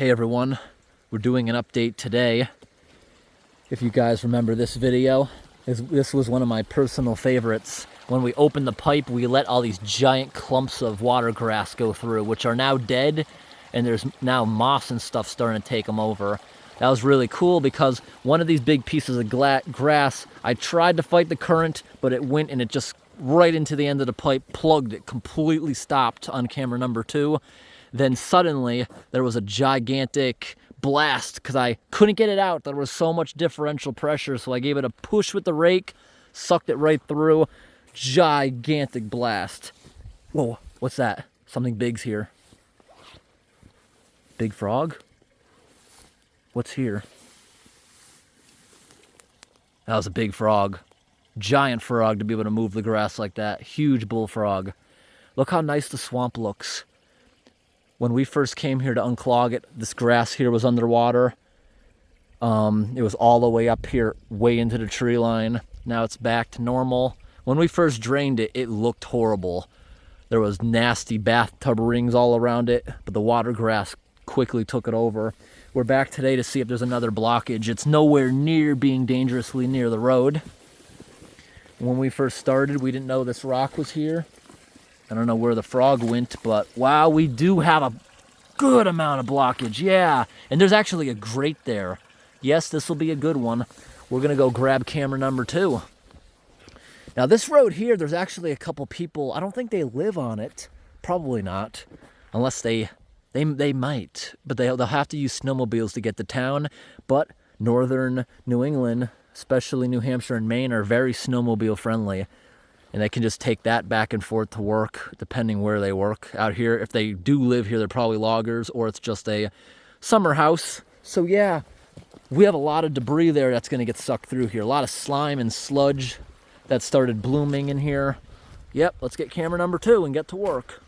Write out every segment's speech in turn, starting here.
Hey everyone, we're doing an update today. If you guys remember this video, this was one of my personal favorites. When we opened the pipe, we let all these giant clumps of water grass go through, which are now dead, and there's now moss and stuff starting to take them over. That was really cool because one of these big pieces of grass, I tried to fight the current, but it went and it just right into the end of the pipe, plugged it, completely stopped on camera number 2. Then suddenly there was a gigantic blast because I couldn't get it out. There was so much differential pressure, so I gave it a push with the rake, sucked it right through. Gigantic blast. Whoa, what's that? Something big's here. Big frog? What's here? That was a big frog. Giant frog to be able to move the grass like that. Huge bullfrog. Look how nice the swamp looks. When we first came here to unclog it, this grass here was underwater. It was all the way up here, way into the tree line. Now it's back to normal. When we first drained it, it looked horrible. There was nasty bathtub rings all around it, but the water grass quickly took it over. We're back today to see if there's another blockage. It's nowhere near being dangerously near the road. When we first started, we didn't know this rock was here. I don't know where the frog went, but wow, we do have a good amount of blockage, yeah. And there's actually a grate there. Yes, this will be a good one. We're gonna go grab camera number 2. Now this road here, there's actually a couple people, I don't think they live on it. Probably not, unless they might. But they'll have to use snowmobiles to get to town. But northern New England, especially New Hampshire and Maine, are very snowmobile friendly. And they can just take that back and forth to work, depending where they work. Out here, if they do live here, they're probably loggers, or it's just a summer house. So yeah, we have a lot of debris there that's gonna get sucked through here. A lot of slime and sludge that started blooming in here. Yep, let's get camera number 2 and get to work.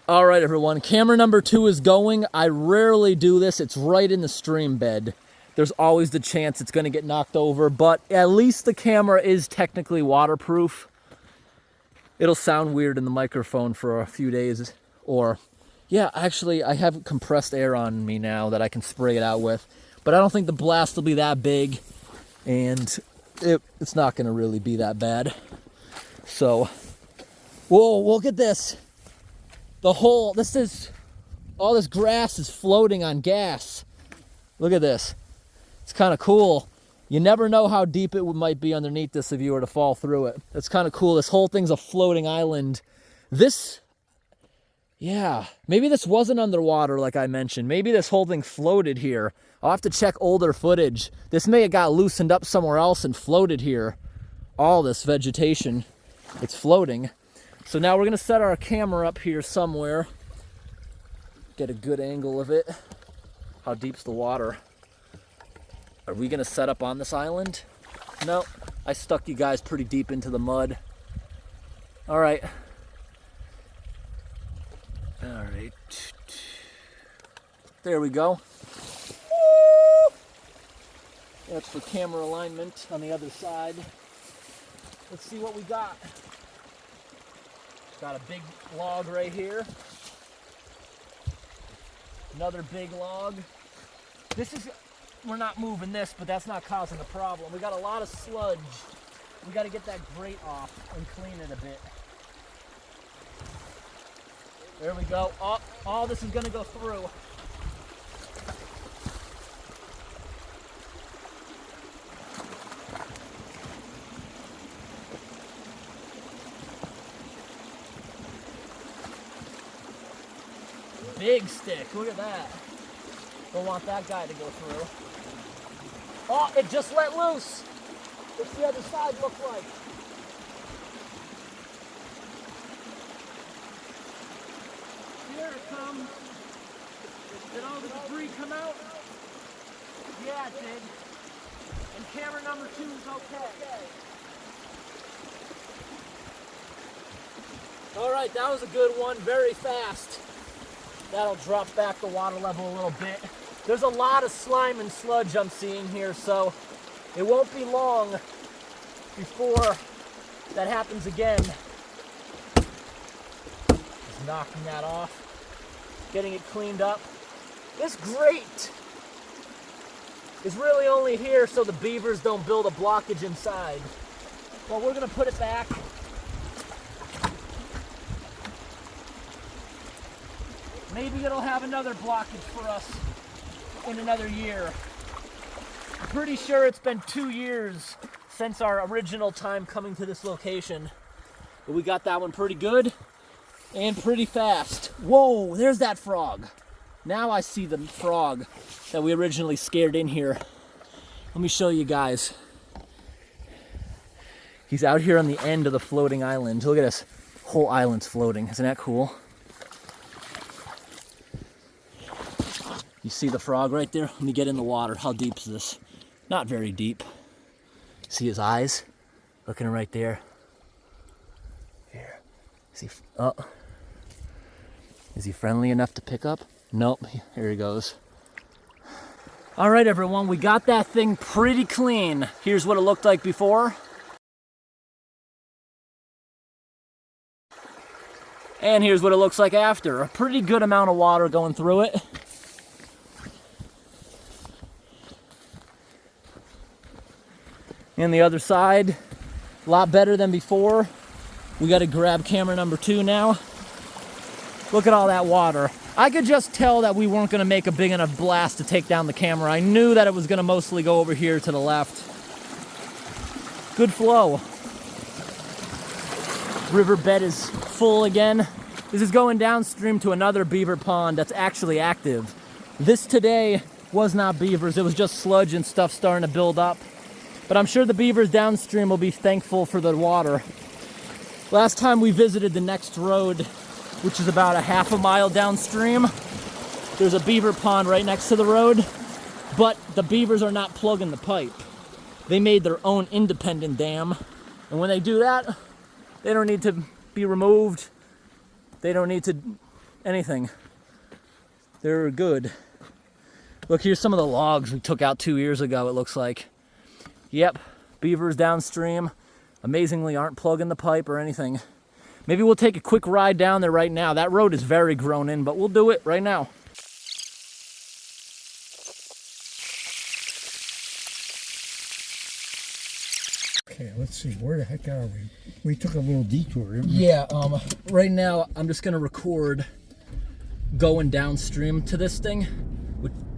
All right, everyone, camera number 2 is going. I rarely do this. It's right in the stream bed. There's always the chance it's gonna get knocked over, but at least the camera is technically waterproof. It'll sound weird in the microphone for a few days, or, yeah, actually, I have compressed air on me now that I can spray it out with, but I don't think the blast will be that big, and it's not gonna really be that bad. So, whoa, look at this. All this grass is floating on gas. Look at this. It's kind of cool. You never know how deep it might be underneath this if you were to fall through it. It's kind of cool. This whole thing's a floating island. Yeah, maybe this wasn't underwater like I mentioned. Maybe this whole thing floated here. I'll have to check older footage. This may have got loosened up somewhere else and floated here. All this vegetation, it's floating. So now we're gonna set our camera up here somewhere. Get a good angle of it. How deep's the water? Are we gonna set up on this island? No, I stuck you guys pretty deep into the mud. All right. All right. There we go. Woo! That's for camera alignment on the other side. Let's see what we got. Got a big log right here. Another big log. We're not moving this, but that's not causing a problem. We got a lot of sludge. We got to get that grate off and clean it a bit. There we go. All this is going to go through. Big stick. Look at that. Don't want that guy to go through. Oh, it just let loose. What's the other side look like? Here it comes. Did all the debris come out? Yeah, it did. And camera number 2 is okay. All right, that was a good one. Very fast. That'll drop back the water level a little bit. There's a lot of slime and sludge I'm seeing here, so it won't be long before that happens again. Just knocking that off, getting it cleaned up. This grate is really only here so the beavers don't build a blockage inside. Well, we're gonna put it back. Maybe it'll have another blockage for us in another year. I'm pretty sure it's been 2 years since our original time coming to this location. But we got that one pretty good and pretty fast. Whoa, there's that frog. Now I see the frog that we originally scared in here. Let me show you guys. He's out here on the end of the floating island. Look at this, whole island's floating. Isn't that cool? You see the frog right there? Let me get in the water. How deep is this? Not very deep. See his eyes? Looking right there. Here. Is he friendly enough to pick up? Nope. Here he goes. All right, everyone. We got that thing pretty clean. Here's what it looked like before. And here's what it looks like after. A pretty good amount of water going through it. And the other side, a lot better than before. We got to grab camera number 2 now. Look at all that water. I could just tell that we weren't going to make a big enough blast to take down the camera. I knew that it was going to mostly go over here to the left. Good flow. Riverbed is full again. This is going downstream to another beaver pond that's actually active. This today was not beavers. It was just sludge and stuff starting to build up. But I'm sure the beavers downstream will be thankful for the water. Last time we visited the next road, which is about a half a mile downstream, there's a beaver pond right next to the road, but the beavers are not plugging the pipe. They made their own independent dam, and when they do that, they don't need to be removed. They don't need to anything. They're good. Look, here's some of the logs we took out 2 years ago, it looks like. Yep, beavers downstream amazingly aren't plugging the pipe or anything. Maybe we'll take a quick ride down there right now. That road is very grown in, but we'll do it right now. Okay, let's see, where the heck are we? We took a little detour, didn't we? Yeah, right now I'm just gonna record going downstream to this thing.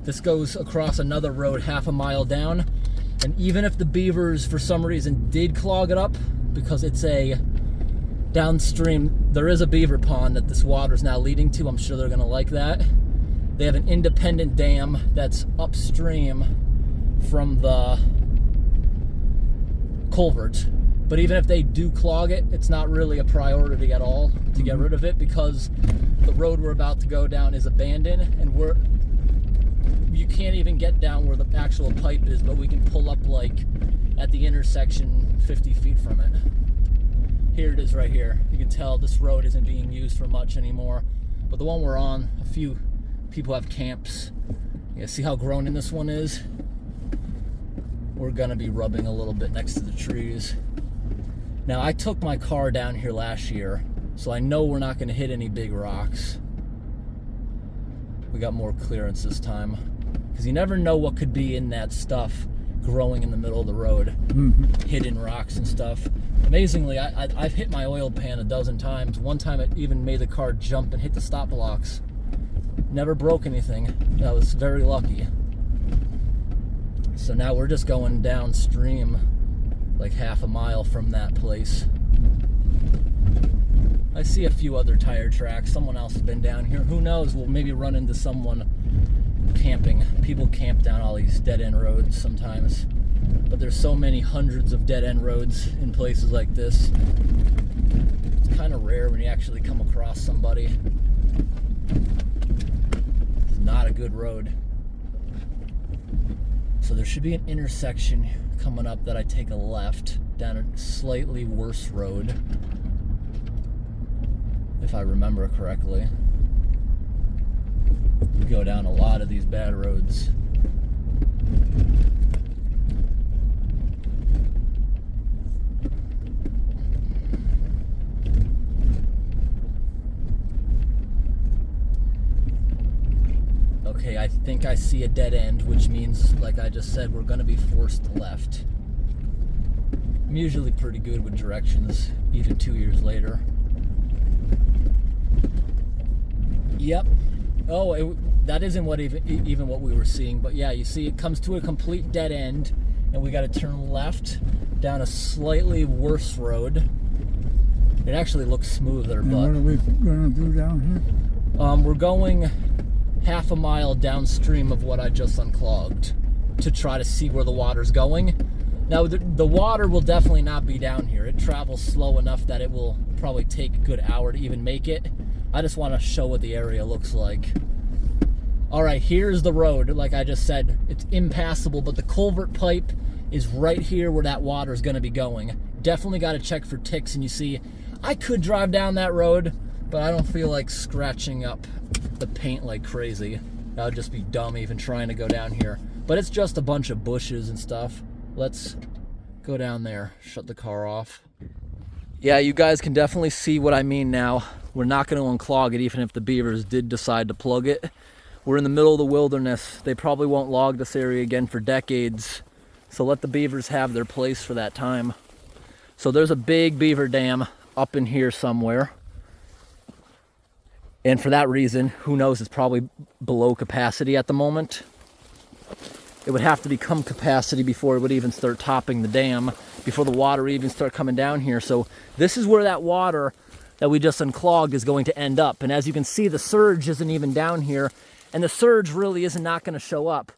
This goes across another road half a mile down. And even if the beavers, for some reason, did clog it up, because it's a downstream, there is a beaver pond that this water is now leading to. I'm sure they're gonna like that. They have an independent dam that's upstream from the Culverts. But even if they do clog it, it's not really a priority at all to get rid of it, because the road we're about to go down is abandoned, and you can't even get down where the actual pipe is, but we can pull up like at the intersection 50 feet from it. Here it is right here. You can tell this road isn't being used for much anymore, but the one we're on, a few people have camps. Yeah, see how grown in this one is? We're gonna be rubbing a little bit next to the trees. Now, I took my car down here last year, so I know we're not gonna hit any big rocks. We got more clearance this time, because you never know what could be in that stuff growing in the middle of the road. Hidden rocks and stuff. Amazingly, I've hit my oil pan a dozen times. One time it even made the car jump and hit the stop blocks. Never broke anything. I was very lucky. So now we're just going downstream like half a mile from that place. I see a few other tire tracks. Someone else has been down here. Who knows? We'll maybe run into someone camping. People camp down all these dead-end roads sometimes. But there's so many hundreds of dead-end roads in places like this. It's kind of rare when you actually come across somebody. It's not a good road. So there should be an intersection coming up that I take a left down a slightly worse road, if I remember correctly. We go down a lot of these bad roads. Okay, Okay, I think I see a dead end, which means, like I just said, we're gonna be forced left. I'm usually pretty good with directions, even 2 years later. Yep. Oh, that isn't what even what we were seeing, but yeah, you see it comes to a complete dead end, and we got to turn left down a slightly worse road. It actually looks smoother, And but what are we going to do down here? we're going half a mile downstream of what I just unclogged to try to see where the water's going. Now, the water will definitely not be down here. It travels slow enough that it will probably take a good hour to even make it. I just want to show what the area looks like. All right, here's the road. Like I just said, it's impassable, but the culvert pipe is right here where that water is going to be going. Definitely got to check for ticks, and you see, I could drive down that road, but I don't feel like scratching up the paint like crazy. That would just be dumb even trying to go down here. But it's just a bunch of bushes and stuff. Let's go down there, shut the car off. Yeah, you guys can definitely see what I mean now. We're not going to unclog it even if the beavers did decide to plug it. We're in the middle of the wilderness. They probably won't log this area again for decades. So let the beavers have their place for that time. So there's a big beaver dam up in here somewhere. And for that reason, who knows, it's probably below capacity at the moment. It would have to become capacity before it would even start topping the dam, before the water even start coming down here. So this is where that water that we just unclogged is going to end up. And as you can see, the surge isn't even down here, and the surge really is not going to show up.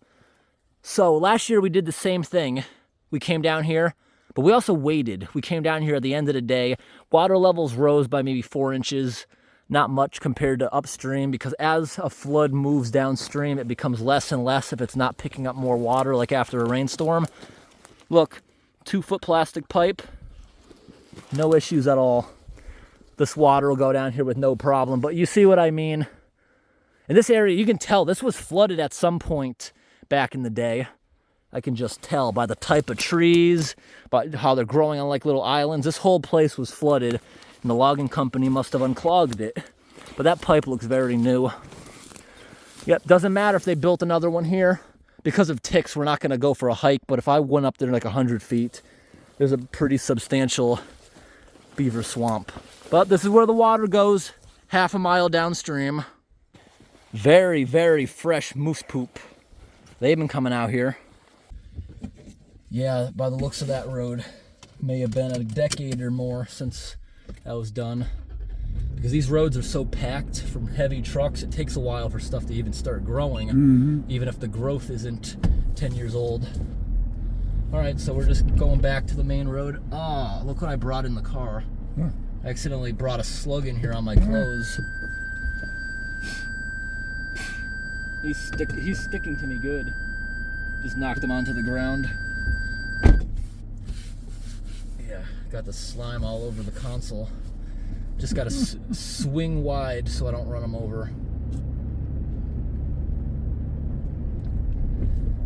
So last year we did the same thing. We came down here, but we also waited. We came down here at the end of the day. Water levels rose by maybe 4 inches. Not much compared to upstream, because as a flood moves downstream, it becomes less and less if it's not picking up more water, like after a rainstorm. Look, 2-foot plastic pipe, no issues at all. This water will go down here with no problem, but you see what I mean? In this area, you can tell this was flooded at some point back in the day. I can just tell by the type of trees, by how they're growing on like little islands. This whole place was flooded, and the logging company must have unclogged it. But that pipe looks very new. Yep, doesn't matter if they built another one here. Because of ticks, we're not going to go for a hike, but if I went up there like 100 feet, there's a pretty substantial beaver swamp. But this is where the water goes, half a mile downstream. Very, very fresh moose poop. They've been coming out here. Yeah, by the looks of that road, may have been a decade or more since that was done. Because these roads are so packed from heavy trucks, it takes a while for stuff to even start growing, even if the growth isn't 10 years old. All right, so we're just going back to the main road. Ah, look what I brought in the car. I accidentally brought a slug in here on my clothes. He's sticking to me good. Just knocked him onto the ground. Yeah, got the slime all over the console. Just got to swing wide so I don't run him over.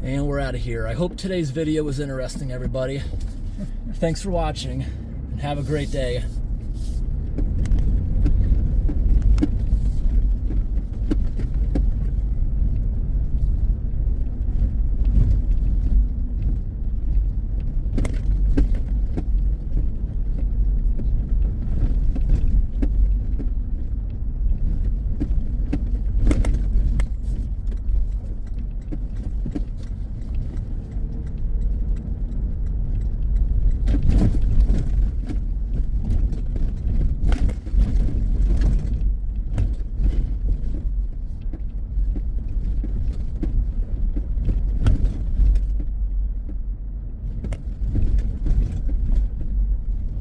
And we're out of here. I hope today's video was interesting, everybody. Thanks for watching, and have a great day.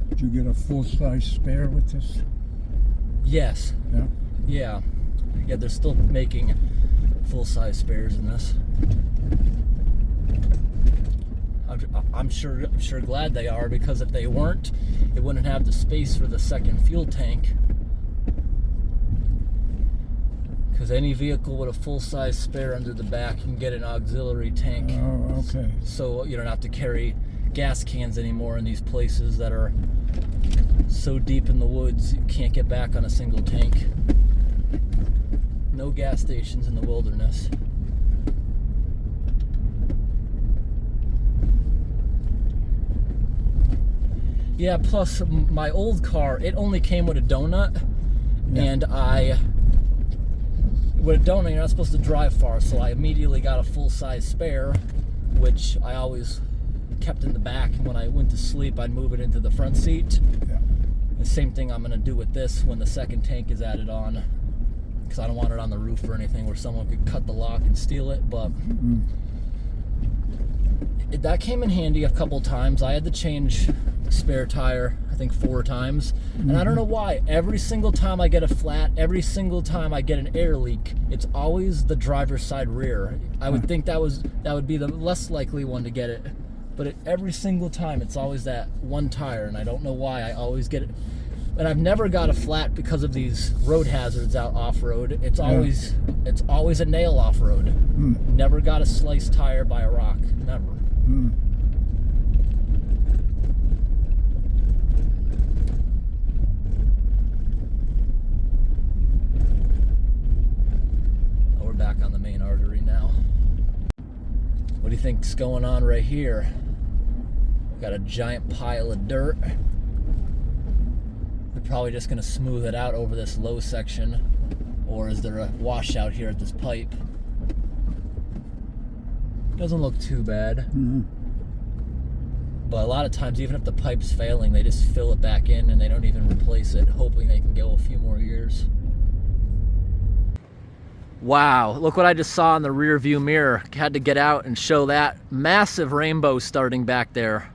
Did you get a full-size spare with this? Yes. Yeah? Yeah, they're still making full-size spares in this. I'm sure glad they are, because if they weren't, it wouldn't have the space for the second fuel tank. Because any vehicle with a full-size spare under the back can get an auxiliary tank. Oh, okay. So you don't have to carry gas cans anymore in these places that are so deep in the woods you can't get back on a single tank. No gas stations in the wilderness. Yeah, plus my old car, it only came with a donut, and with a donut you're not supposed to drive far, so I immediately got a full-size spare, which I always kept in the back, and when I went to sleep I'd move it into the front seat. Yeah. The same thing I'm going to do with this when the second tank is added on, because I don't want it on the roof or anything where someone could cut the lock and steal it, but that came in handy a couple times. I had to change spare tire, I think 4 times, and I don't know why. Every single time I get a flat, every single time I get an air leak, it's always the driver's side rear. I would think that would be the less likely one to get it, but every single time it's always that one tire, and I don't know why I always get it. And I've never got a flat because of these road hazards out off-road. It's always a nail off-road. Never got a sliced tire by a rock. Never. Oh, we're back on the main artery now. What do you think's going on right here? Got a giant pile of dirt. They're probably just going to smooth it out over this low section, or is there a washout here at this pipe? Doesn't look too bad. But a lot of times, even if the pipe's failing, they just fill it back in and they don't even replace it, hoping they can go a few more years. Wow, look what I just saw in the rear view mirror. Had to get out and show that massive rainbow starting back there.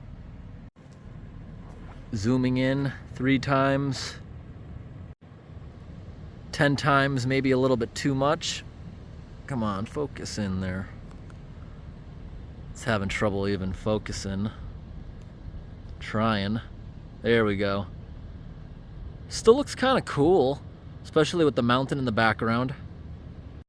Zooming in 3 times, 10 times, maybe a little bit too much. Come on, focus in there. It's having trouble even focusing. Trying. There we go. Still looks kind of cool, especially with the mountain in the background.